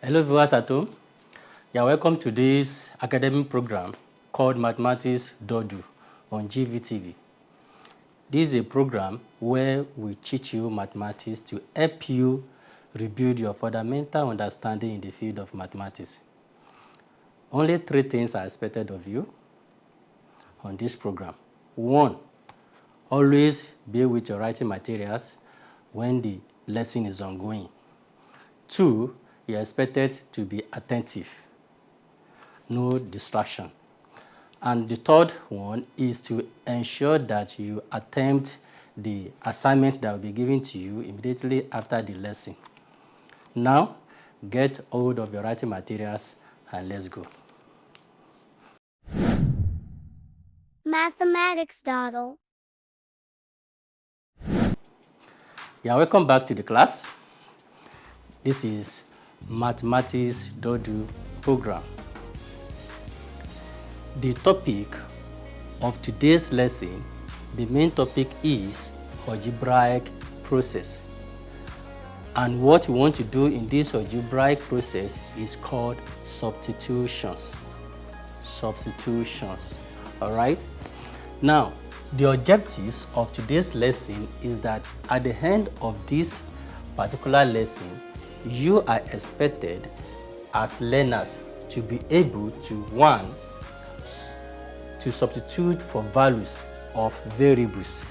Hello viewers at home. You are welcome to this academic program called Mathematics Doodle on GVTV. This is a program where we teach you mathematics to help you rebuild your fundamental understanding in the field of mathematics. Only 3 things are expected of you on this program. 1, always be with your writing materials when the lesson is ongoing. 2, you are expected to be attentive, no distraction. And the 3rd one is to ensure that you attempt the assignments that will be given to you immediately after the lesson. Now, get hold of your writing materials and let's go. Mathematics Doodle. You are welcome back to the class. This is Mathematics Doodle program. The topic of today's lesson, the main topic is algebraic process. And what we want to do in this algebraic process is called substitutions. Substitutions. All right? Now, the objectives of today's lesson is that at the end of this particular lesson, you are expected as learners to be able to, 1, to substitute for values of variables,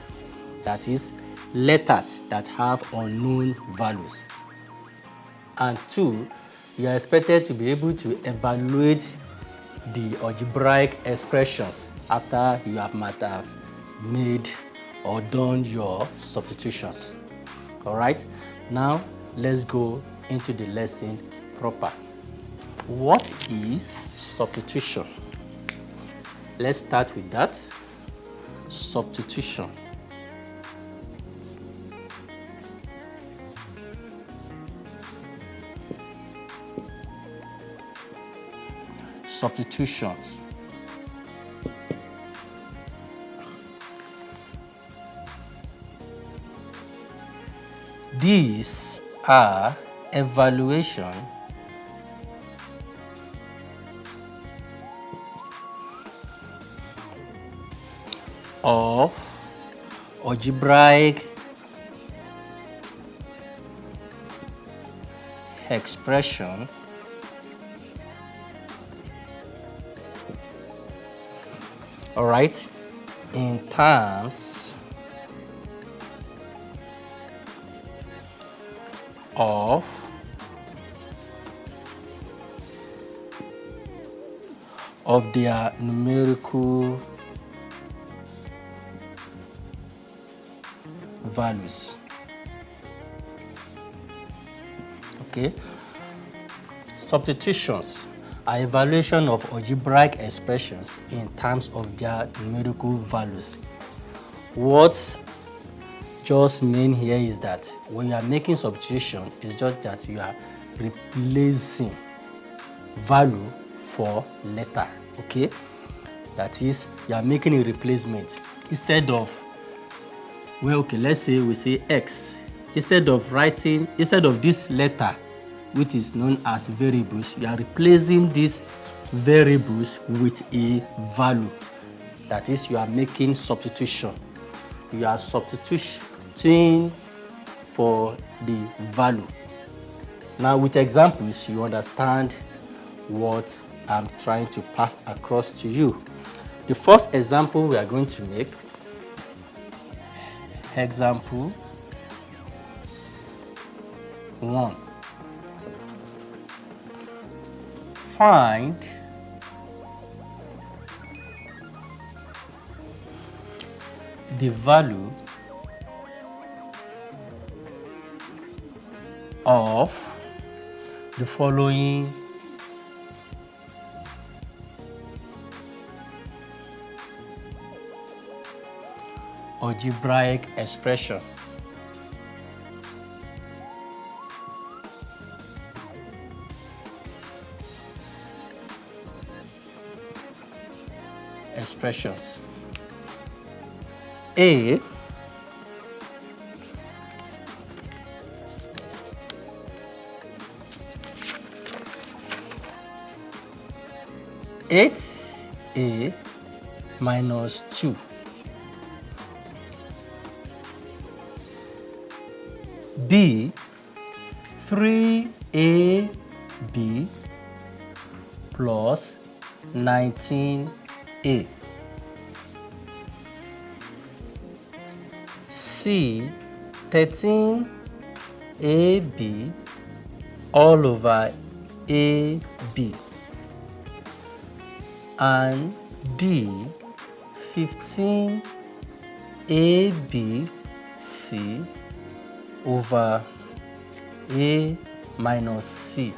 that is, letters that have unknown values. And 2, you are expected to be able to evaluate the algebraic expressions after you have made or done your substitutions. All right, now let's go into the lesson proper. What is substitution? Let's start with that. Substitution. Substitutions. These are evaluation of algebraic expression all right, in terms of their numerical values. Okay, substitutions are evaluation of algebraic expressions in terms of their numerical values. What just mean here is that when you are making substitution, it's just that you are replacing value for letter. Okay, that is, you are making a replacement instead of, well, okay, let's say we say x, instead of this letter which is known as variables, you are replacing these variables with a value. That is, you are making substitution. You are substituting for the value. Now, with examples, you understand what I'm trying to pass across to you. The first example we are going to make, example 1. Find the value of the following algebraic expression. Expressions. A 8a minus 2. B, 3ab plus 19a. C, 13ab all over ab. And D, 15abc over a minus c.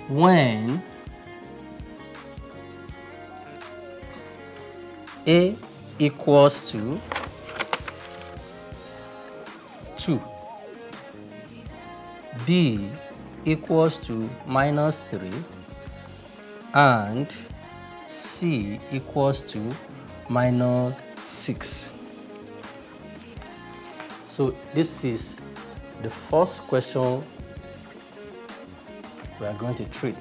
When a equals to 2, b equals to minus 3, and c equals to minus 6. So this is the first question we are going to treat.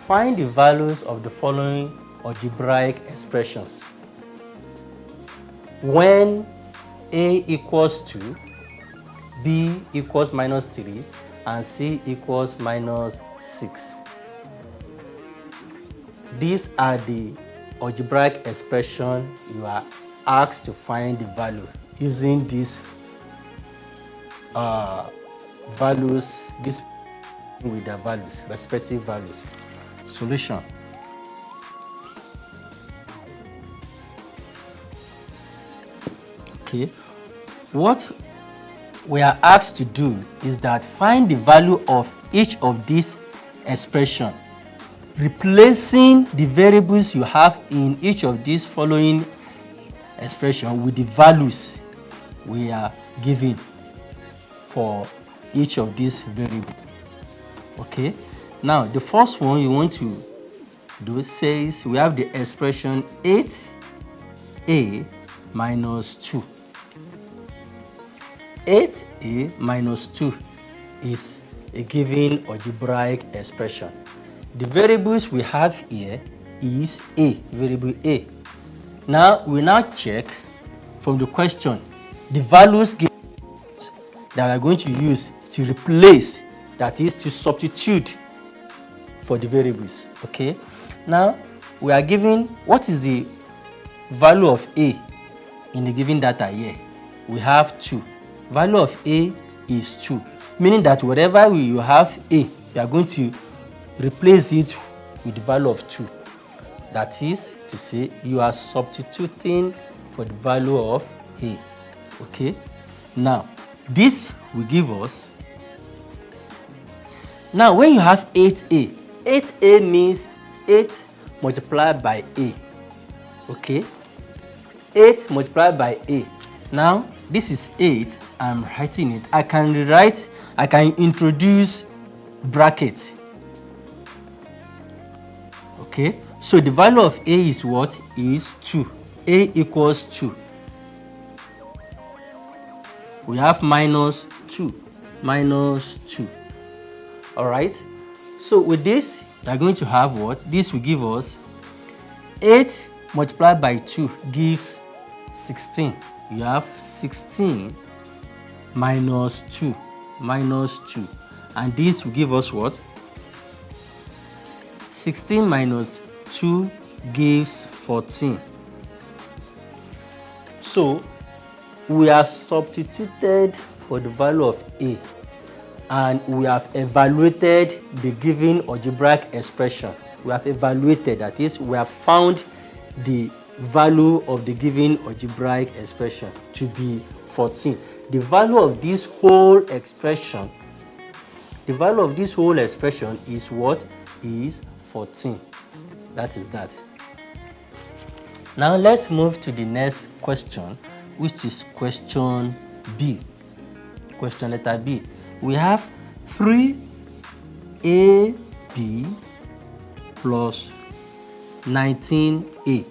Find the values of the following algebraic expressions when a equals 2, b equals minus 3, and c equals minus 6. These are the algebraic expression you are asked to find the value using these values, this with their values, respective values. Solution. Okay, what we are asked to do is that find the value of each of these expressions, replacing the variables you have in each of these following expressions with the values we are given for each of these variables. Okay, now the first one you want to do says we have the expression 8a minus 2. 8a minus 2 is a given algebraic expression. The variables we have here is a, variable a. Now we now check from the question the values given that we are going to use to replace, that is to substitute for the variables. Okay, now we are given what is the value of a in the given data here. We have 2. Value of a is 2, meaning that wherever you have a, you are going to replace it with the value of 2. That is to say you are substituting for the value of a. Okay, now this will give us, now when you have 8a, 8a means 8 multiplied by a. Okay, 8 multiplied by a. Now this is 8, I'm writing it. I can rewrite, I can introduce bracket. Okay, so the value of a is what? Is 2. A equals 2. We have minus 2, minus 2. All right, so with this, we are going to have what? This will give us 8 multiplied by 2 gives 16. You have 16 minus 2, minus 2. And this will give us what? 16 minus 2 gives 14. So we have substituted for the value of a, and we have evaluated the given algebraic expression. We have evaluated, that is, we have found the value of the given algebraic expression to be 14. The value of this whole expression, the value of this whole expression is what? Is 14. That is that. Now let's move to the next question, which is question B. Question letter B. We have 3ab plus 19a.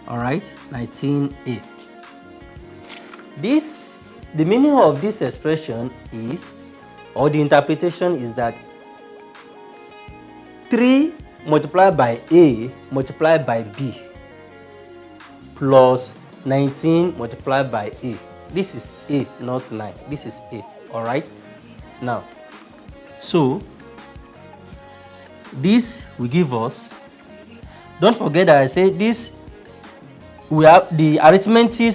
All right, 19a. This, the meaning of this expression is, or the interpretation is that 3 multiplied by A multiplied by B plus 19 multiplied by A. This is A, not 9. This is A. All right. Now, so this will give us, don't forget that I say this, we have the arithmetic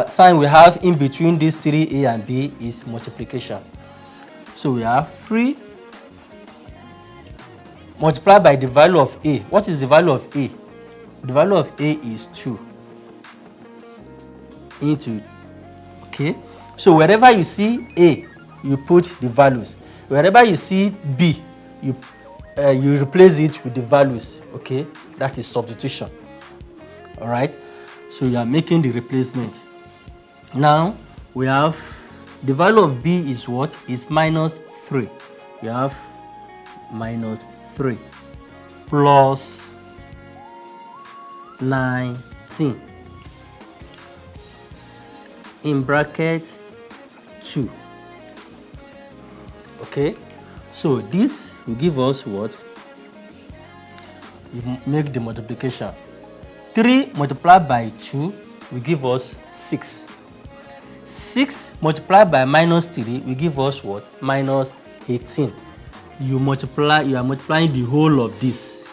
sign we have in between these 3A and B is multiplication. So we have 3 multiplied by the value of A. What is the value of A? The value of A is 2 into, okay? So wherever you see A, you put the values. Wherever you see B, you replace it with the values, okay? That is substitution. All right? So you are making the replacement. Now, we have the value of B is what? Is minus 3. You have minus 3 plus 19 in bracket 2. Okay, so this will give us what? You make the multiplication. 3 multiplied by 2 will give us 6. 6 multiplied by minus 3 will give us what? Minus 18. You are multiplying the whole of this.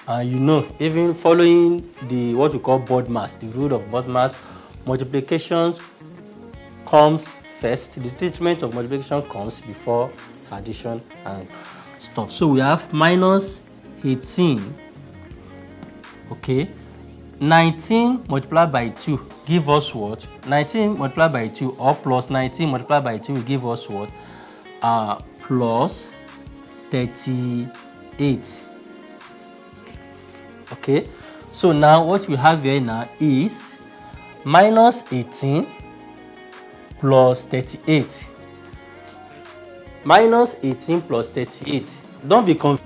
And you know, even following the what we call board mass, the rule of board mass, multiplications comes first. The statement of multiplication comes before addition and stuff. So we have minus 18. Okay. 19 multiplied by 2 give us what? 19 multiplied by 2 or plus 19 multiplied by 2 will give us what? Plus 38. Okay. So now what we have here now is minus 18 plus 38. Minus 18 plus 38. Don't be confused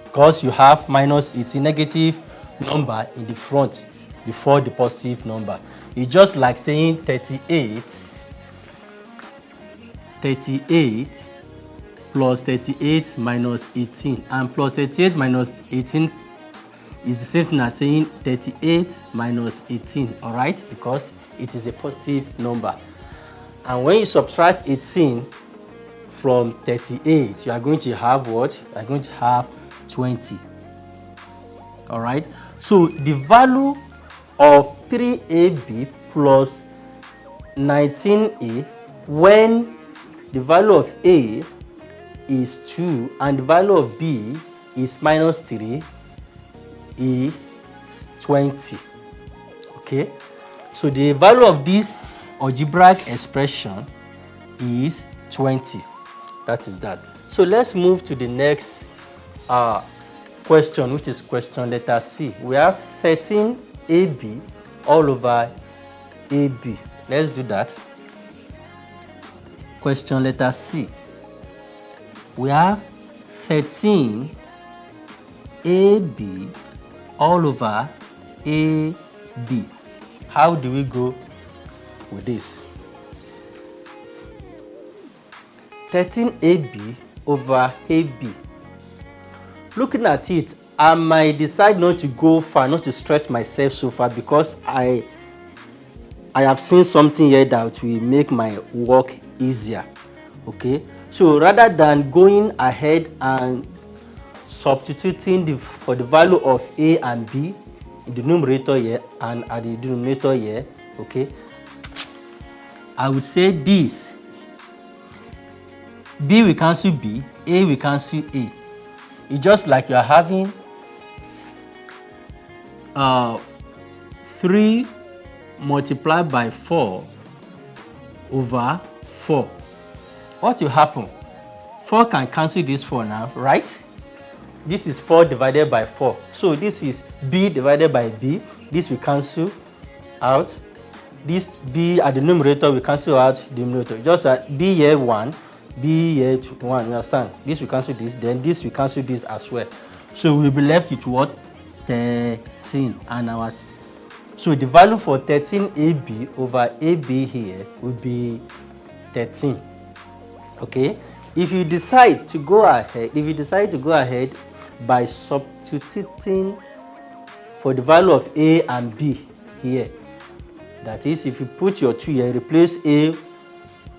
because you have minus 18 negative number in the front before the positive number. It's just like saying 38 plus 38 minus 18, and plus 38 minus 18 is the same thing as saying 38 minus 18, all right, because it is a positive number. And when you subtract 18 from 38, you are going to have what? You are going to have 20. All right. So the value of 3AB plus 19A, when the value of A is 2 and the value of B is minus 3, is 20. Okay. So the value of this algebraic expression is 20. That is that. So let's move to the next question, which is question letter C. We have 13AB all over AB. Let's do that. Question letter C. We have 13AB all over AB. How do we go with this? 13AB over AB. Looking at it, I might decide not to go far, not to stretch myself so far, because I have seen something here that will make my work easier. Okay, so rather than going ahead and substituting for the value of A and B in the numerator here and at the denominator here, okay, I would say this: B will cancel B, A will cancel A. It's just like you are having 3 multiplied by 4 over 4. What will happen? 4 can cancel this 4 now, right? This is 4 divided by 4. So this is B divided by B. This will cancel out. This B at the numerator will cancel out the numerator. Just like B here 1, B here 1, you understand? This will cancel this, then this will cancel this as well. So we'll be left with what? 13. And so the value for 13AB over AB here will be 13. Okay, if you decide to go ahead by substituting for the value of a and b here, that is, if you put your 2 here, replace a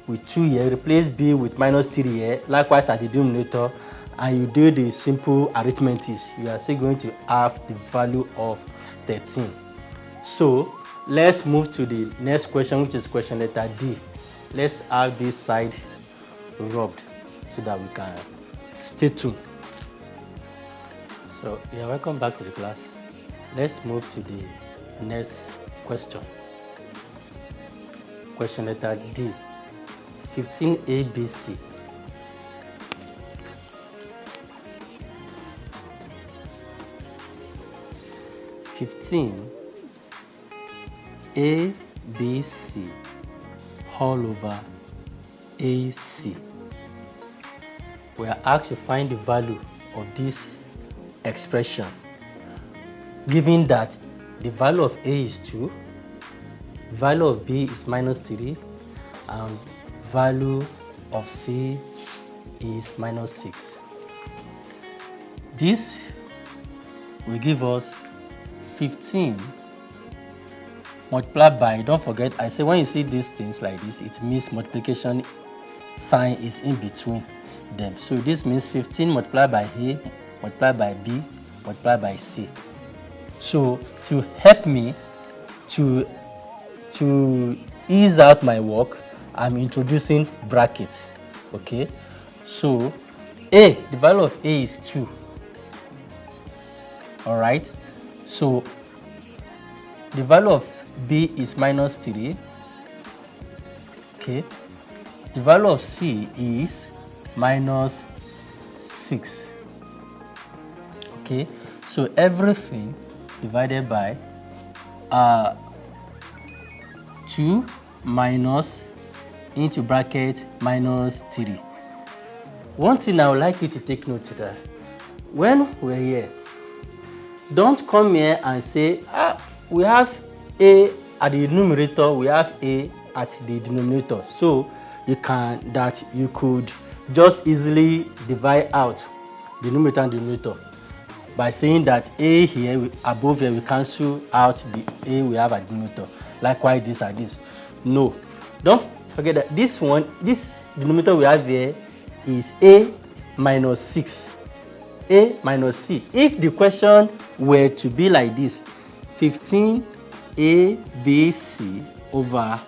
with 2 here, replace b with minus 3 here, likewise at the denominator, and you do the simple arithmetic, you are still going to have the value of 13. So let's move to the next question, which is question letter D. Let's have this side rubbed so that we can stay tuned. So you're welcome back to the class. Let's move to the next question. Question letter D, 15ABC. ABC all over AC. We are asked to find the value of this expression, given that the value of A is 2, value of B is minus 3, and value of C is minus 6. This will give us 15 multiplied by, don't forget, I say when you see these things like this, it means multiplication sign is in between them. So this means 15 multiplied by A, multiplied by B, multiplied by C. So to help me to ease out my work, I'm introducing brackets. Okay, so A, the value of A is 2. All right, so the value of B is minus 3. Okay, the value of C is minus 6. Okay, so everything divided by 2 minus into bracket minus 3. One thing I would like you to take note of that when we're here, don't come here and say, we have A at the numerator, we have A at the denominator. So you could just easily divide out the numerator and denominator by saying that A here, above here, we cancel out the A we have at the denominator. Likewise, this and this. No, don't forget that this denominator we have here is A minus 6. A minus C. If the question were to be like this, 15 ABC over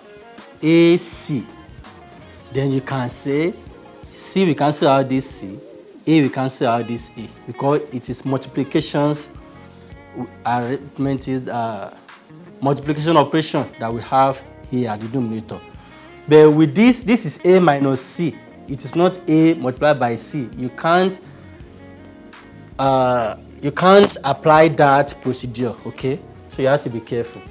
AC, then you can say C we cancel out this C, A we cancel out this A, because it is multiplications, arithmetic, multiplication operation that we have here at the denominator. But with this is A minus C. It is not A multiplied by C. You can't apply that procedure. Okay, so you have to be careful.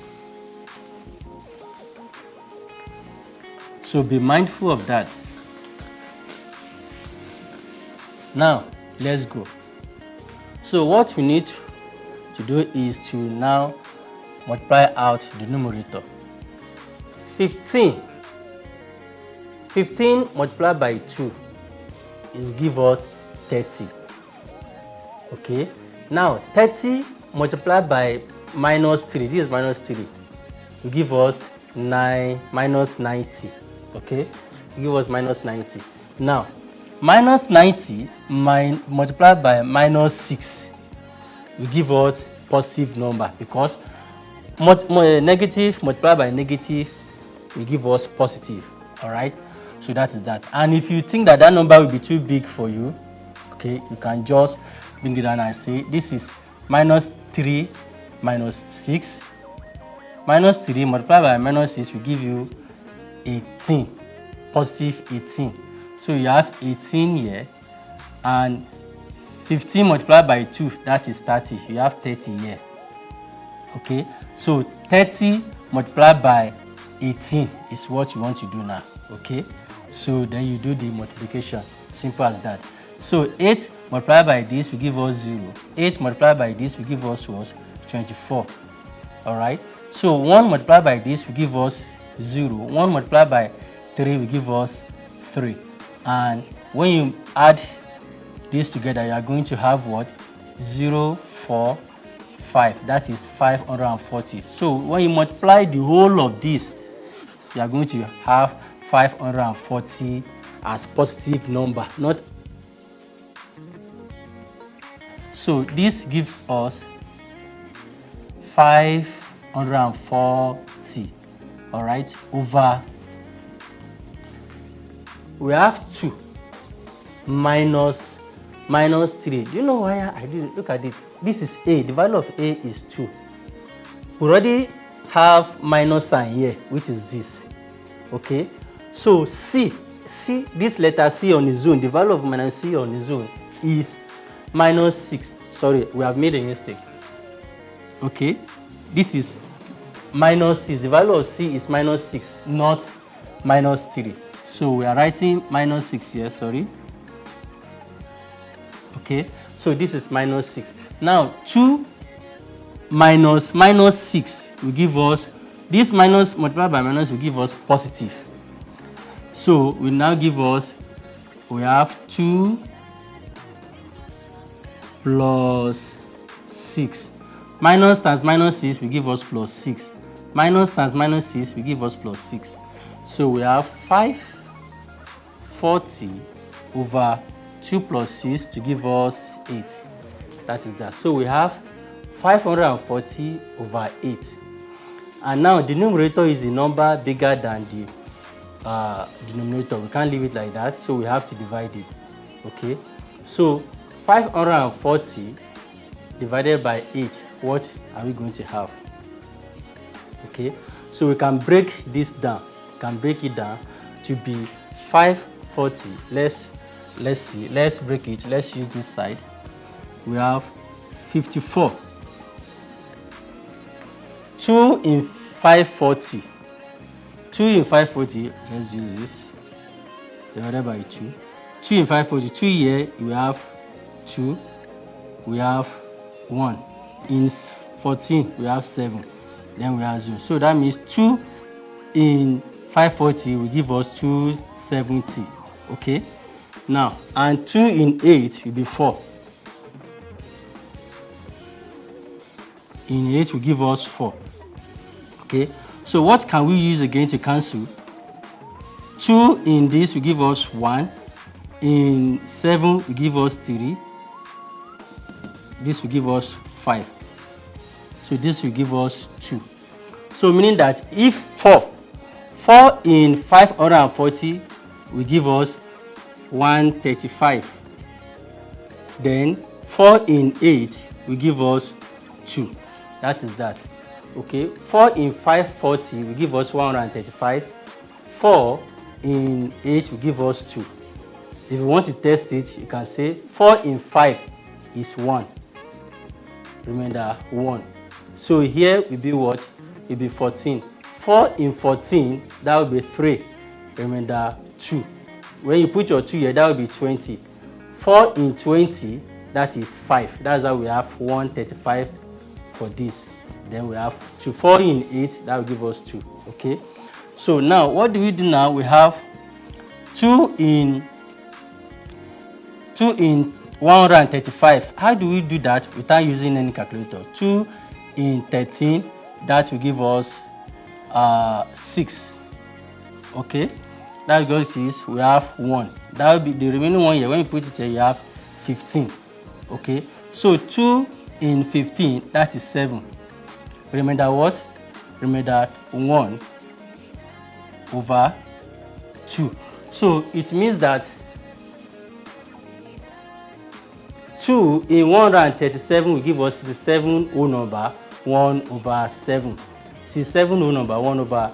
So be mindful of that. Now let's go. So what we need to do is to now multiply out the numerator. 15 multiplied by 2 will give us 30. Okay, now 30 multiplied by minus 3, this is minus 3, will give us minus 90. Okay, give us minus 90. Now minus 90 multiplied by minus 6 will give us positive number, because negative multiplied by negative will give us positive. All right, so that is that. And if you think that number will be too big for you, okay, you can just bring it down and say this is minus 3 minus 6. Minus 3 multiplied by minus 6 will give you 18, positive 18. So you have 18 here, and 15 multiplied by 2, that is 30. You have 30 here. Okay, so 30 multiplied by 18 is what you want to do now. Okay, so then you do the multiplication. Simple as that. So 8 multiplied by this will give us 0. 8 multiplied by this will give us 24. All right, so 1 multiplied by this will give us 0. 1 multiplied by 3 will give us 3. And when you add this together, you are going to have what? 0, 4, 5. That is 540. So when you multiply the whole of this, you are going to have 540 as positive number, not. So this gives us 540, all right, over, we have 2 minus 3. Do you know why I did it? Look at it. This is A. The value of A is 2. We already have minus sign here, which is this. Okay. So C, this letter C on its own, the value of minus C on its own is minus 6. Sorry, we have made a mistake. Okay. This is minus 6. The value of C is minus 6, not minus 3. So we are writing minus 6 here, sorry. Okay, so this is minus 6. Now 2 minus 6 will give us, this minus multiplied by minus will give us positive. So we now give us, we have 2 plus 6. Minus times minus 6 will give us plus 6. Minus times minus 6 will give us plus 6. So we have 540 over 2 plus 6 to give us 8. That is that. So we have 540 over 8. And now the numerator is a number bigger than the denominator. We can't leave it like that, so we have to divide it. Okay. So 540 divided by 8, what are we going to have? Okay. So we can break this down. We can break it down to be 540. Let's see. Let's break it. Let's use this side. We have 54. 2 in 540. 2 in 540. Let's use this. Divided by 2. 2 in 540. 2 here, we have 2. We have 1. In 14, we have 7. Then we have 0. So that means 2 in 540 will give us 270. Okay. Now, and 2 in 8 will be 4. In 8 will give us 4. Okay. So what can we use again to cancel? 2 in this will give us 1. In 7 will give us 3. This will give us 5. So this will give us 2. So meaning that if 4 in 540 will give us 135. Then 4 in 8 will give us 2. That is that. Okay. 4 in 540 will give us 135. 4 in 8 will give us 2. If you want to test it, you can say 4 in 5 is 1. Remember 1. So here will be what? It will be 14. 4 in 14, that will be 3. Remember 2. When you put your 2 here, that will be 20. 4 in 20, that is 5. That's why we have 135 for this. Then we have 2. 4 in 8, that will give us 2. Okay. So now, what do we do now? We have 2 in 135. How do we do that without using any calculator? 2 in 13, that will give us 6. Okay. That goes is we have 1. That will be the remaining one here. When you put it here, you have 15. Okay. So 2 in 15, that is 7. Remember what? Remember 1 over 2. So it means that 2 in 137 will give us 67 whole number 1 over 7. 67 whole number 1 over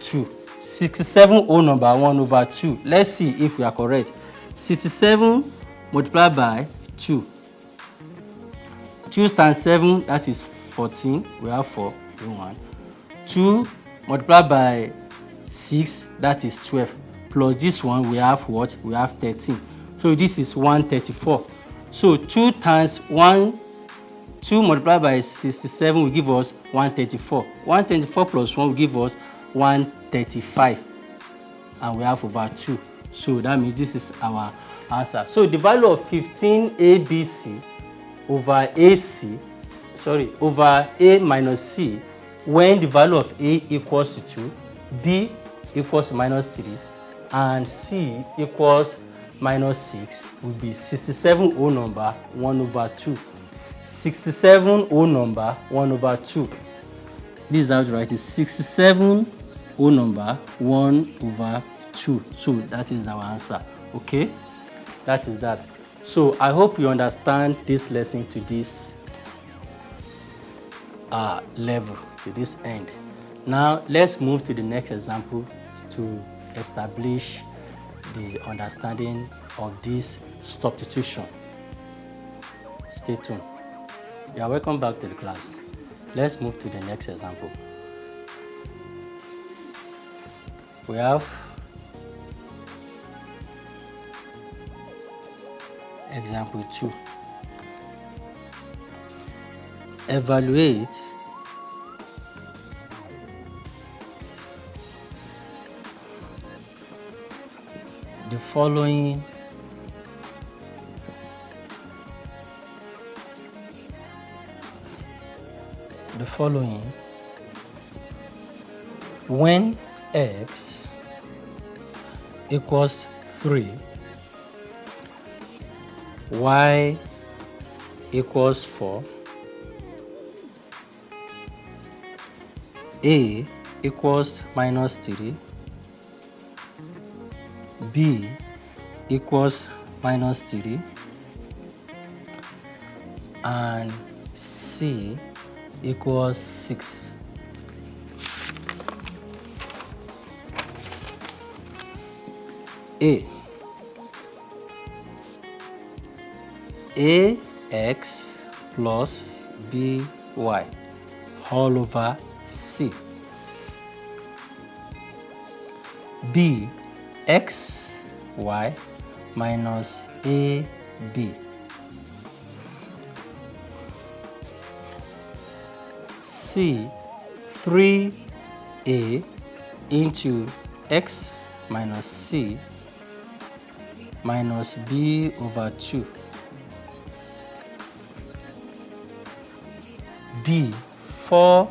2. 67 whole number 1 over 2. Let's see if we are correct. 67 multiplied by 2. 2 times 7, that is 14. We have 4. 1. 2 multiplied by 6, that is 12. Plus this one, we have what? We have 13. So this is 134. So 2 times 1, 2 multiplied by 67 will give us 134. 134 plus 1 will give us 135. And we have over 2. So that means this is our answer. So the value of 15abc over over a minus c, when the value of a equals to 2, b equals to minus 3, and c equals minus 6, will be 67 whole number 1 over 2. 67 whole number 1 over 2. This is how to write it. 67 whole number 1 over 2. So that is our answer. Okay, that is that. So I hope you understand this lesson to this level, to this end. Now let's move to the next example to establish the understanding of this substitution. Stay tuned. You are welcome back to the class. Let's move to the next example. We have example 2. Evaluate the following when x equals 3, y equals 4, a equals minus 3, b equals minus 3, and c equals 6. Ax plus by all over c. Bxy minus ab. C 3a into x minus c minus b over 2. D 4bx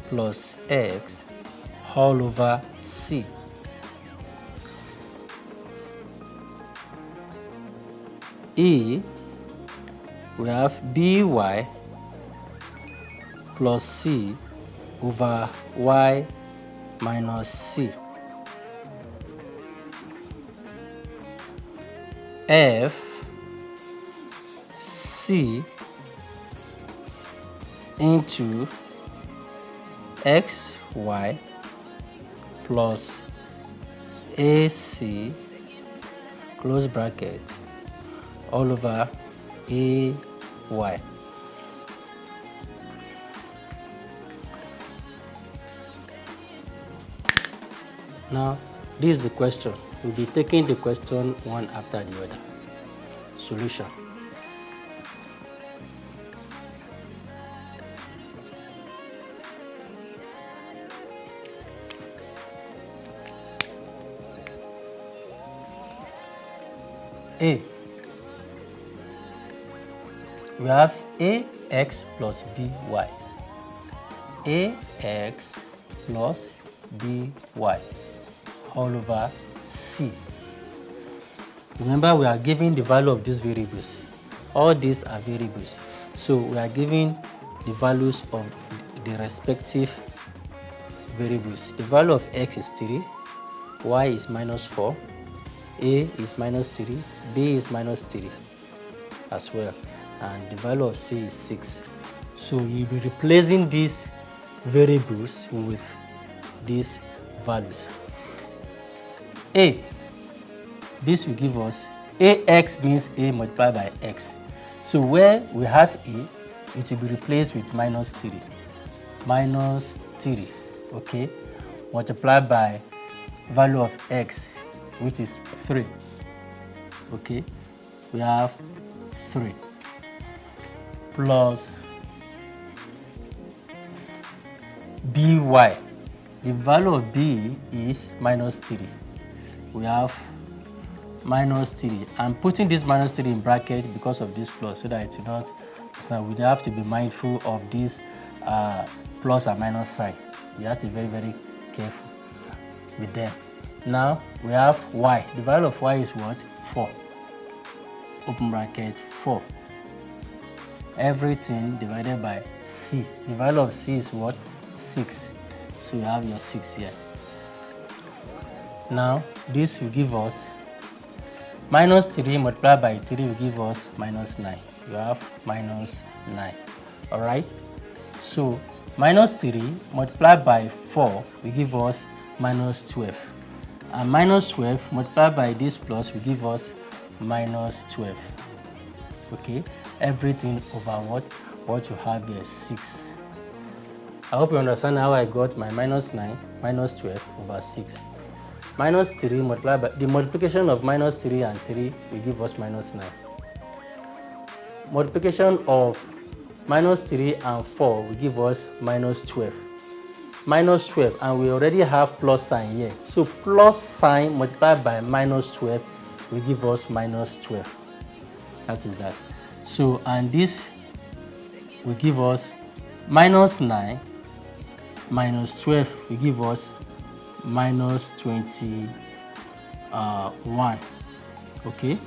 plus x all over c. E, we have by plus c over y minus c. F c into xy plus ac close bracket all over ay. Now this is the question. We'll be taking the question one after the other. Solution. A. We have ax plus by. Ax plus by all over c. Remember, we are giving the value of these variables. All these are variables. So we are giving the values of the respective variables. The value of x is 3, y is minus 4, a is minus 3, b is minus 3 as well, and the value of c is 6. So you'll be replacing these variables with these values. A, this will give us ax means a multiplied by x. So where we have a, it will be replaced with minus 3. Minus 3, okay, multiplied by value of x, which is 3. Okay, we have 3 plus by. the value of b is minus 3. We have minus 3. I'm putting this minus 3 in bracket because of this plus, so that it will not, so we have to be mindful of this plus and minus sign. You have to be very, very careful with them. Now we have y. The value of y is what? 4. Open bracket 4. Everything divided by c. The value of c is what? 6. So you have your 6 here. Now this will give us minus 3 multiplied by 3 will give us minus 9. You have minus 9. Alright? So minus 3 multiplied by 4 will give us minus 12. And minus 12 multiplied by this plus will give us minus 12. Okay? Everything over what? What you have here, 6. I hope you understand how I got my minus 9, minus 12 over 6. Minus 3 multiplied by, the multiplication of minus 3 and 3 will give us minus 9. Multiplication of minus 3 and 4 will give us minus 12. Minus 12, and we already have plus sign here. So plus sign multiplied by minus 12 will give us minus 12. That is that. So, and this will give us minus 9 minus 12 will give us minus 21. Okay?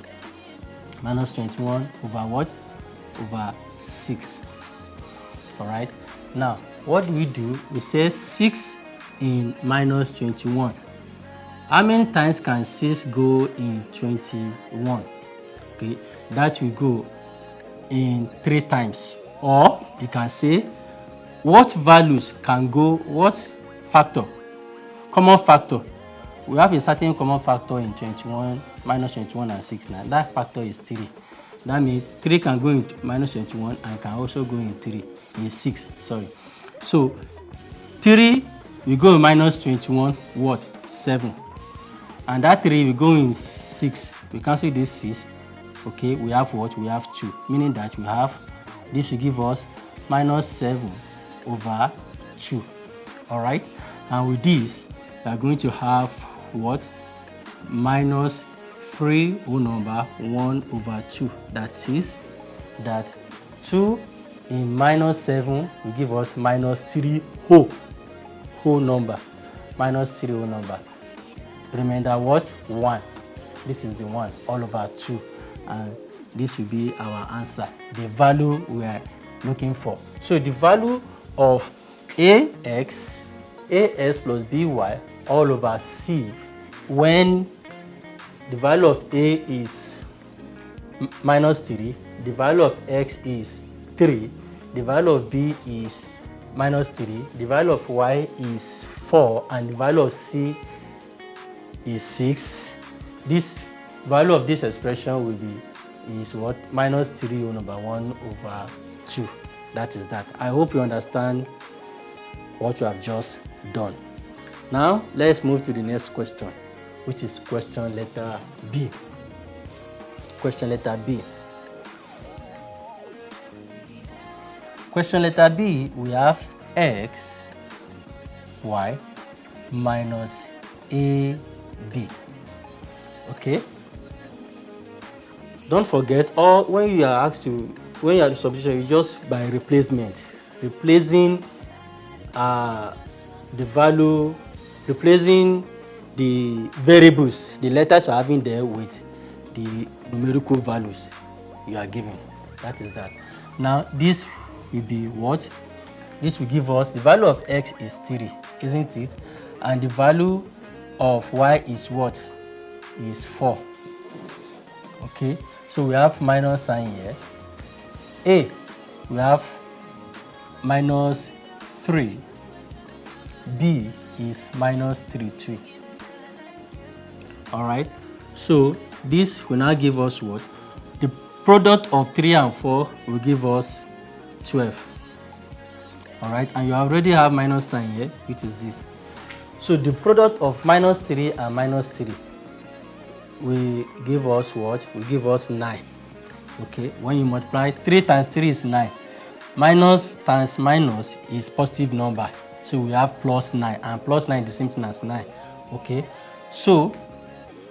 Minus 21 over what? Over 6. Alright? Now, what do? We say 6 in minus 21. How many times can 6 go in 21? Okay? That will go in 3 times. Or you can say, what values can go, what factor? Common factor. We have a certain common factor in 21, minus 21 and 6 now. That factor is 3. That means 3 can go in minus 21 and can also go in 6, sorry. So 3 will go in minus 21, what? 7. And that 3 will go in 6. We cancel this 6. Okay, we have what? We have 2. Meaning that we have, this will give us minus 7 over 2. Alright? And with this, we are going to have what? Minus 3 whole number 1 over 2. That is that 2 in minus 7 will give us minus 3 whole number. Minus 3 whole number. Remember what? 1. This is the 1 all over 2. And this will be our answer, the value we are looking for. So the value of ax plus by all over c, when the value of a is minus 3, the value of x is 3, the value of b is minus 3, the value of y is 4, and the value of c is 6. This value of this expression will be is what? Minus 3 whole number 1 over 2. That is that. I hope you understand what you have just done. Now let's move to the next question, which is question letter B. Question letter B. Question letter B, we have x, y minus a, b. Okay? Don't forget, or when you are asked to, when you are the substitution, you just by replacement, replacing the value, replacing the variables, the letters you are having there with the numerical values you are given. That is that. Now this will be what? This will give us the value of x is 3, isn't it? And the value of y is what? Is 4. Okay, so we have minus sign here. A, we have minus 3. B is minus 3, 2. All right, so this will now give us what? The product of 3 and 4 will give us 12. All right, and you already have minus sign here, which is this. So the product of minus 3 and minus 3 will give us what? Will give us 9. Okay, when you multiply 3 times 3 is 9. Minus times minus is positive number. So we have plus 9, and plus 9 is the same thing as 9. Okay, so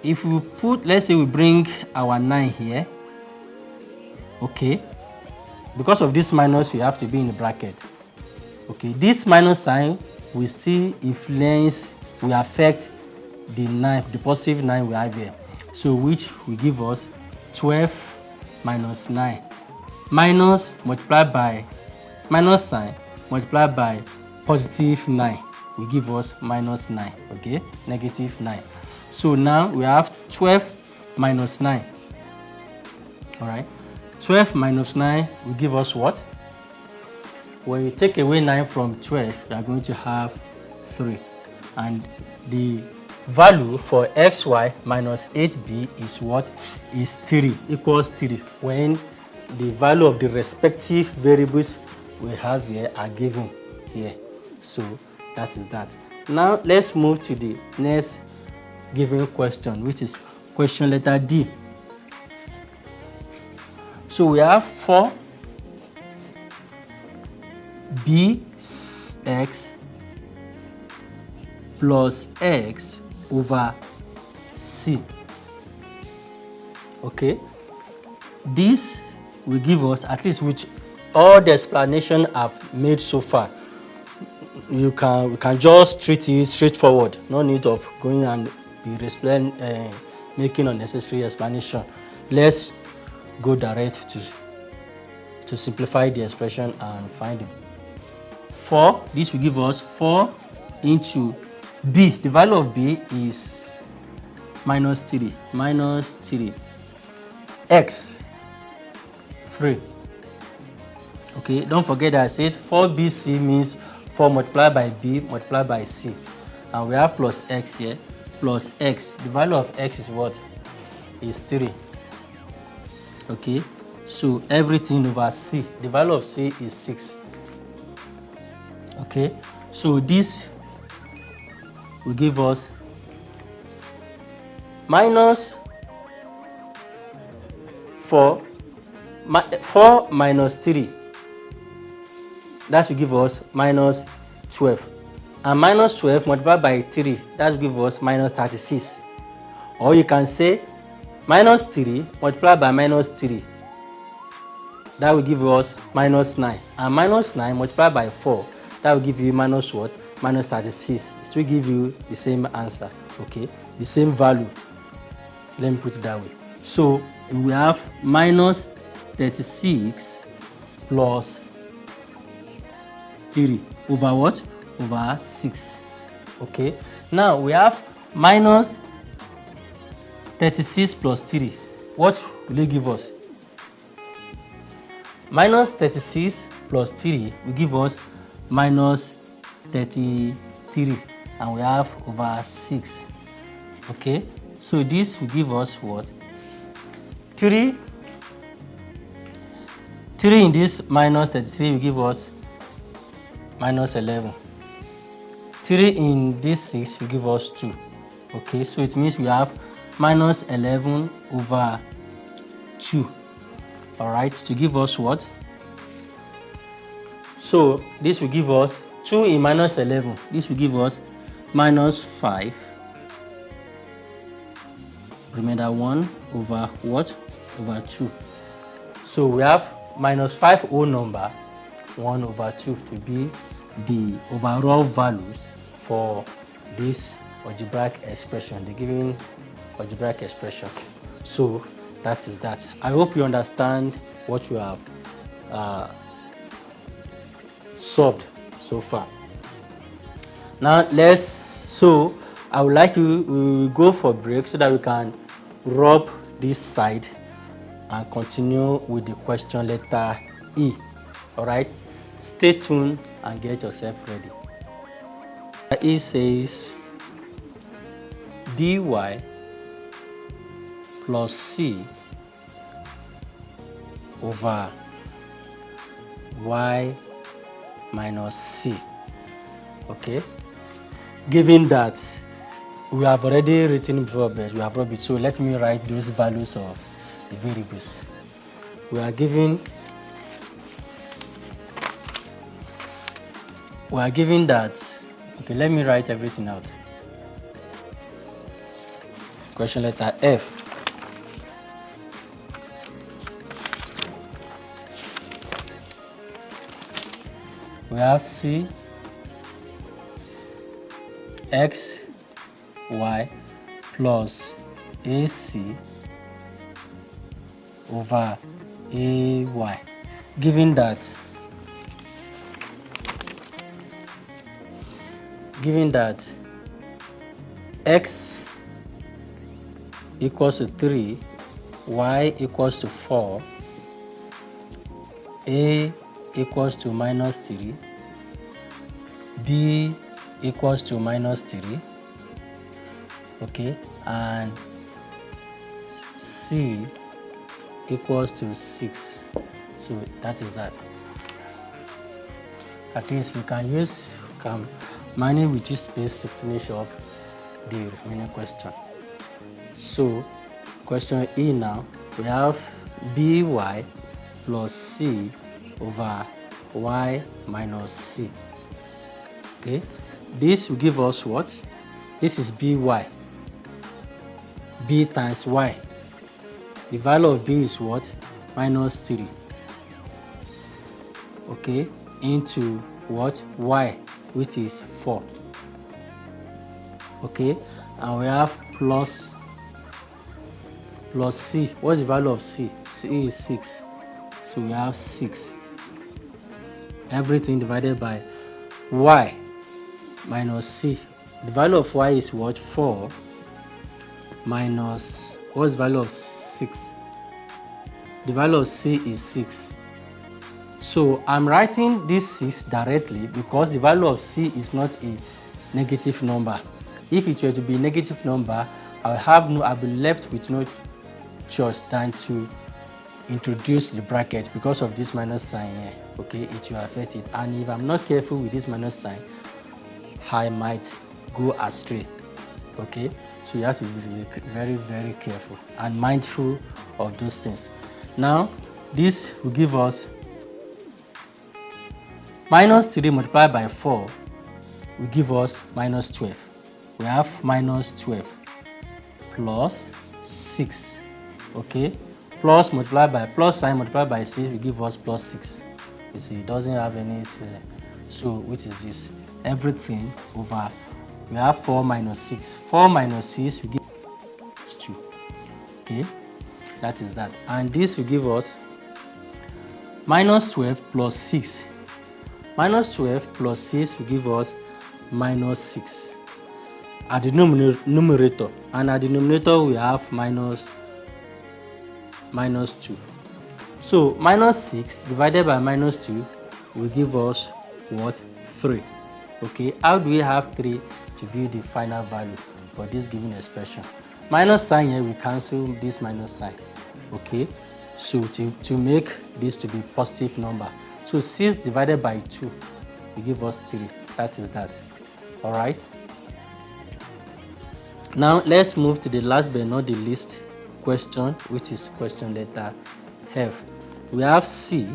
if we put, let's say we bring our 9 here, okay, because of this minus, we have to be in the bracket. Okay, this minus sign will still influence, will affect the 9, the positive 9 we have here. So which will give us 12 minus 9. Minus multiplied by minus sign multiplied by positive 9 will give us minus 9. Okay, negative 9. So now we have 12 minus 9. All right, 12 minus 9 will give us what? When you take away 9 from 12, you are going to have 3. And the value for xy minus 8b is what? Is 3, equals 3, when the value of the respective variables we have here are given here. So that is that. Now let's move to the next given question, which is question letter D. So we have 4bx plus x over c. Okay, this will give us, at least with all the explanation I've made so far, we can just treat it straightforward. No need of going and making unnecessary explanation. Let's go direct to simplify the expression and find it. 4, this will give us 4 into b. The value of b is minus 3. Minus 3. X, 3. Okay, don't forget that I said 4bc means 4 multiplied by b multiplied by c. And we have plus x here. Plus x. The value of x is what? Is 3. Okay, so everything over c. The value of c is 6. Okay, so this will give us minus 4 minus 3. That should give us minus 12. And minus 12 multiplied by 3, that will give us minus 36. Or you can say minus 3 multiplied by minus 3. That will give us minus 9. And minus 9 multiplied by 4, that will give you minus what? Minus 36. It will give you the same answer. Okay, the same value. Let me put it that way. So we have minus 36 plus 3 over what? Over 6. Okay, now we have minus 36 plus 3. What will it give us? Minus 36 plus 3 will give us minus 33, and we have over 6. Okay, so this will give us what? 3 in this minus 33 will give us minus 11. 3 in this 6 will give us 2. Okay, so it means we have minus 11 over 2. All right, to give us what? So this will give us 2 in minus 11. This will give us minus 5. Remainder 1 over what? Over 2. So we have minus 5 whole number, 1 over 2 to be the overall values for this algebraic expression, the given algebraic expression. So that is that. I hope you understand what you have solved so far. Now I would like you to go for break so that we can rub this side and continue with the question letter E. All right, stay tuned and get yourself ready. E says dy plus c over y minus c. Okay, given that we have already written before, but we have rubbed it, so let me write those values of the variables. We are given we are given that, okay, let me write everything out. Question letter F. We have C, X, Y plus AC over AY. Given that X equals to 3, Y equals to 4, A equals to minus 3, B equals to minus 3, okay, and C equals to 6. So that is that. At least we can manage with this space to finish up the remaining question. So question E now, we have by plus C over y minus c. Okay, this will give us what? This is by. B times y. The value of b is what? Minus 3. Okay, into what? Y, which is 4. Okay, and we have plus c. What's the value of c? C is 6. So we have 6. Everything divided by y minus c. The value of y is what? 4 minus, what's the value of 6? The value of c is 6. So I'm writing this 6 directly because the value of c is not a negative number. If it were to be a negative number, I'll be left with no choice than to introduce the bracket because of this minus sign here. Okay, it will affect it. And if I'm not careful with this minus sign, I might go astray. Okay, so you have to be very, very careful and mindful of those things. Now, this will give us minus 3 multiplied by 4 will give us minus 12. We have minus 12 plus 6. Okay, plus multiplied by plus sign multiplied by 6 will give us plus 6. You see, it doesn't have any. So, which is this? Everything over. We have 4 minus 6. 4 minus 6 will give us 2. Okay, that is that. And this will give us minus 12 plus 6. Minus 12 plus 6 will give us minus 6 at the numerator. And at the denominator, we have minus 2. So minus 6 divided by minus 2 will give us what? 3. Okay, how do we have 3 to be the final value for this given expression? Minus sign here, we cancel this minus sign. Okay, so to make this to be positive number, so 6 divided by 2 will give us 3. That is that. All right. Now let's move to the last but not the least question, which is question letter F. We have C,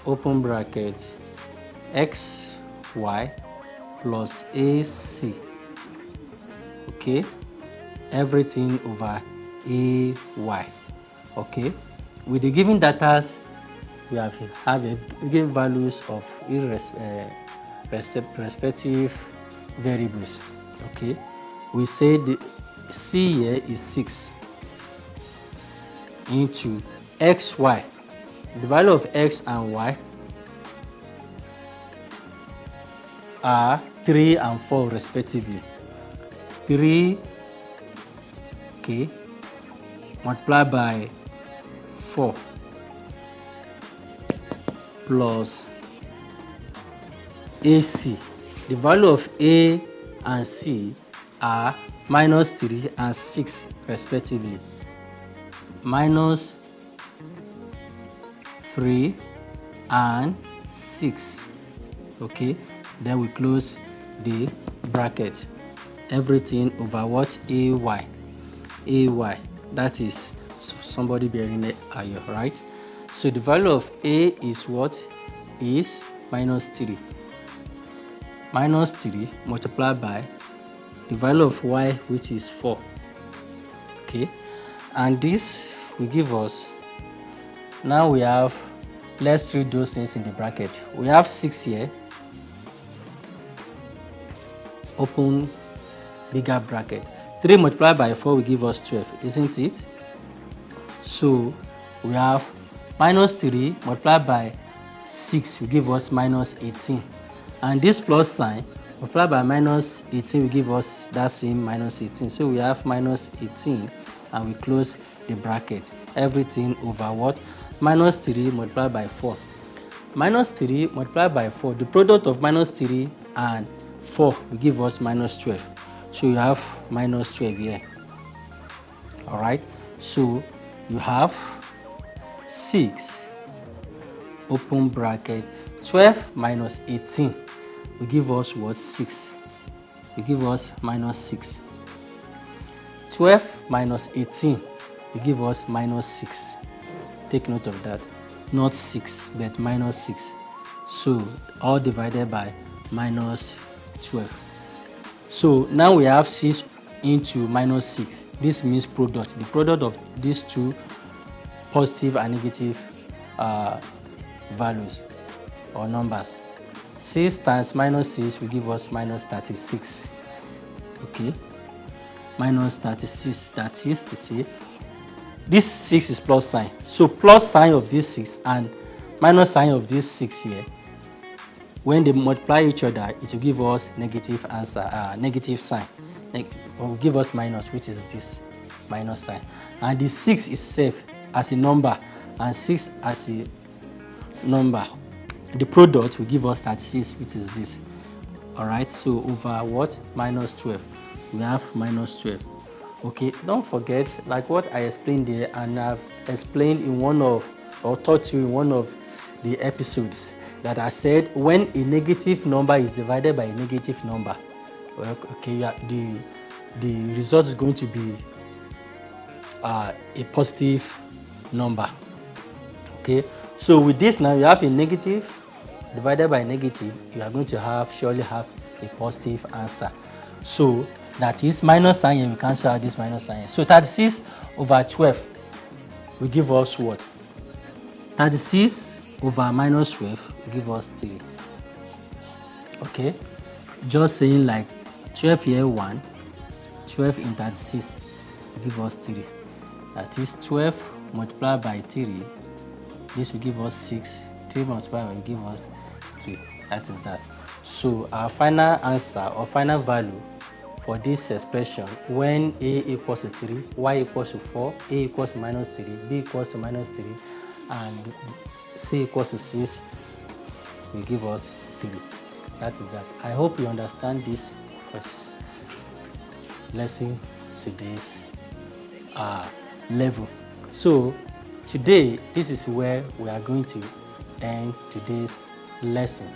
open bracket, x, y plus AC. Okay, everything over AY. Okay, with the given data, we have given values of respective variables. Okay, we say the C here is 6 into xy. The value of x and y are 3 and 4 respectively. 3, okay, multiplied by 4 plus AC. The value of A and C are minus 3 and 6 respectively. Minus 3 and 6. Okay, then we close the bracket. Everything over what? AY. That is somebody bearing a ayo, right? So the value of A is what? Is minus 3. Minus 3 multiplied by the value of y, which is 4. Okay, and this will give us, now we have, let's read those things in the bracket. We have 6 here, open bigger bracket. 3 multiplied by 4 will give us 12, isn't it? So we have minus 3 multiplied by 6 will give us minus 18. And this plus sign multiplied by minus 18 will give us that same minus 18. So we have minus 18 and we close the bracket. Everything over what? Minus 3 multiplied by 4. Minus 3 multiplied by 4. The product of minus 3 and 4 will give us minus 12. So you have minus 12 here. Alright, so you have 6, open bracket, 12 minus 18 will give us what? 6. Will give us minus 6. 12 minus 18 will give us minus 6. Take note of that. Not 6, but minus 6. So all divided by minus 12. So now we have 6 into minus 6. This means product. The product of these two positive and negative values or numbers. 6 times minus 6 will give us minus 36. Okay, minus 36. That is to say, this 6 is plus sign. So plus sign of this 6 and minus sign of this 6 here, when they multiply each other, it will give us negative answer, negative sign. It will give us minus, which is this minus sign. And the 6 itself as a number and 6 as a number, the product will give us 36, which is this. Alright, so over what? Minus 12. We have minus 12. Okay, don't forget, like what I explained there, and I've explained in one of, or taught you in one of the episodes, that I said when a negative number is divided by a negative number, well, okay, the result is going to be a positive number. Okay, so with this now, you have a negative divided by negative, you are going to surely have a positive answer. So that is minus sign, and we cancel out this minus sign. So 36 over 12 will give us what? 36 over minus 12 will give us 3. Okay, just saying, like 12 here 1, 12 in 36 will give us 3. That is 12 multiplied by 3. This will give us 6. 3 multiplied will give us 3. That is that. So our final answer or final value for this expression, when a equals to 3, y equals to 4, a equals to minus 3, b equals to minus 3, and c equals to 6, will give us 3. That is that. I hope you understand this lesson, today's level. So today, this is where we are going to end today's lesson.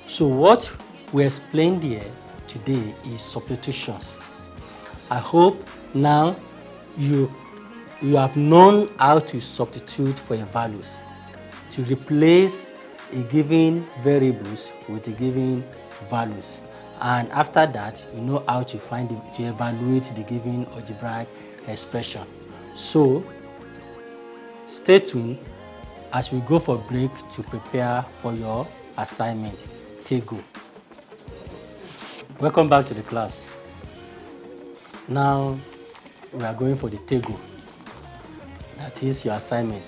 So what we explained here today is substitutions. I hope now you have known how to substitute for your values, to replace a given variables with the given values, and after that you know how to to evaluate the given algebraic expression. So stay tuned as we go for break to prepare for your assignment. Take go. Welcome back to the class. Now we are going for the table. That is your assignment.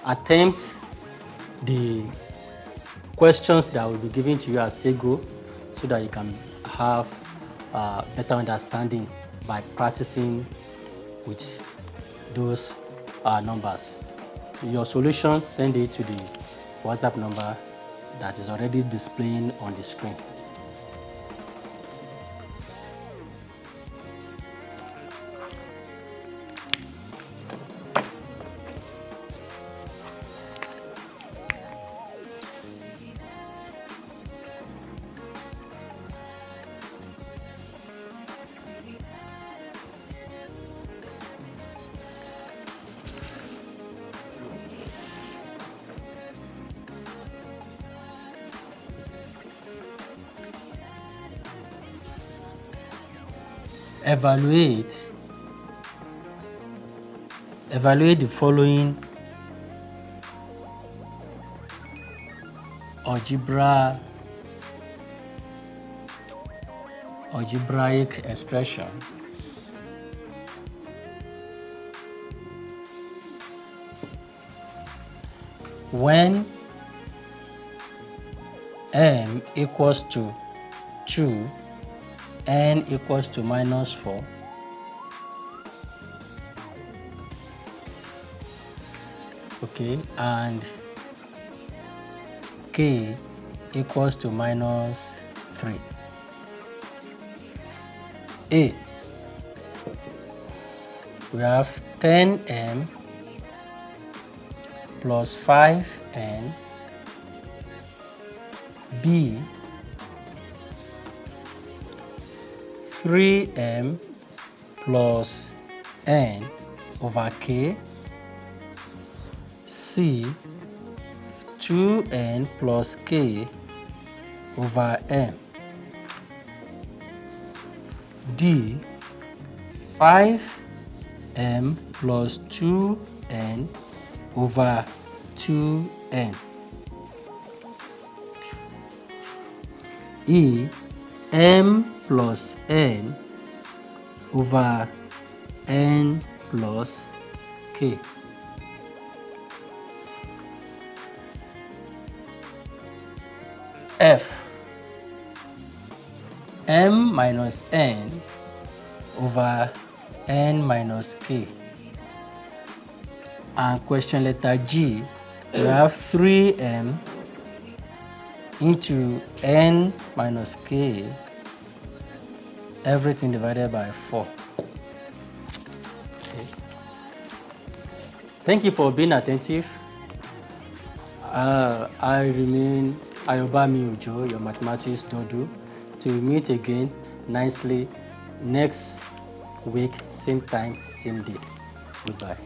Attempt the questions that will be given to you as table so that you can have better understanding by practicing with those numbers. Your solutions, send it to the WhatsApp number that is already displaying on the screen. Evaluate the following algebraic expressions. When m equals to 2, n equals to minus 4, okay, and k equals to minus 3. A, we have 10m plus 5n. B, 3m plus n over k. C, 2n plus k over m. D, 5m plus 2n over 2n. E, m plus n over n plus k. F, m minus n over n minus k. And question letter G, we have 3m into n minus k, everything divided by 4. Okay. Thank you for being attentive. I remain Ayobami Ojo, your Mathematics Doodle. Till we meet again nicely next week, same time, same day. Goodbye.